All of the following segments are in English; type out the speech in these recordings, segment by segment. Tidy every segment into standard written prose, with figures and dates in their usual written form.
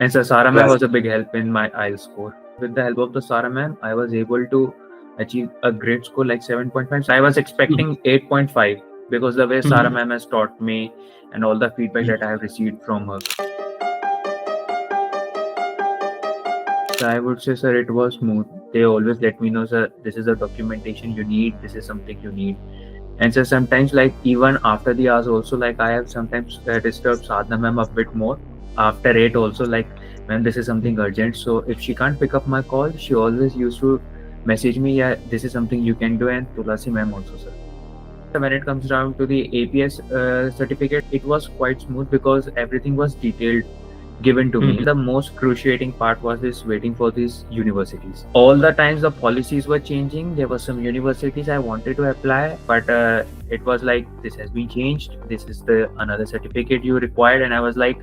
And so Sara Ma'am Right. was a big help in my IELTS score. With the help of the Sara Ma'am, I was able to achieve a great score like 7.5. So I was expecting 8.5 because the way Sara Mhm. Ma'am has taught me and all the feedback Mhm. that I have received from her. So I would say, sir, it was smooth. They always let me know, sir, this is the documentation you need, this is something you need. And so sometimes, like even after the hours, also like I have sometimes disturbed Sadhana ma'am a bit more. After 8, also like, ma'am, this is something urgent. So if she can't pick up my call, she always used to message me, yeah, this is something you can do, and Tulasi ma'am also, sir. When it comes down to the APS certificate, it was quite smooth because everything was detailed given to me. Mhm. The most cruciating part was this waiting for these universities. All the times the policies were changing. There were some universities I wanted to apply, but it was like this has been changed. This is the another certificate you required, and I was like,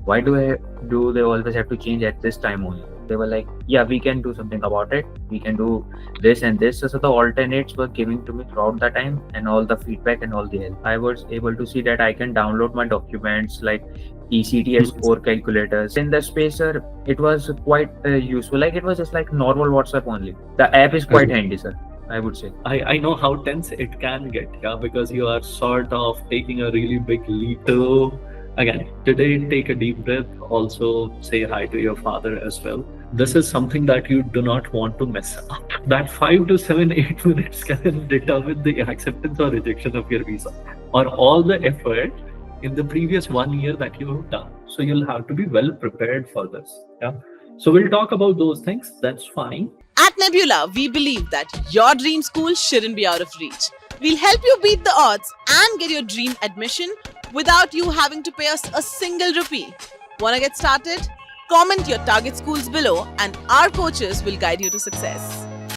why do they always have to change at this time only? They were like, yeah, we can do something about it. We can do this and this. So the alternates were giving to me throughout the time, and all the feedback and all the help. I was able to see that I can download my documents like ECTS score calculators. In the spacer, it was quite useful. Like it was just like normal WhatsApp only. The app is quite handy, sir, I would say. I know how tense it can get, yeah, because you are sort of taking a really big leap. So again, today take a deep breath. Also say hi to your father as well. This is something that you do not want to mess up. That 5 to 7, 8 minutes can determine the acceptance or rejection of your visa, or all the effort in the previous 1 year that you have done. So you'll have to be well prepared for this. Yeah. So we'll talk about those things. That's fine. At Nbyula, we believe that your dream school shouldn't be out of reach. We'll help you beat the odds and get your dream admission without you having to pay us a single rupee. Wanna get started? Comment your target schools below and our coaches will guide you to success.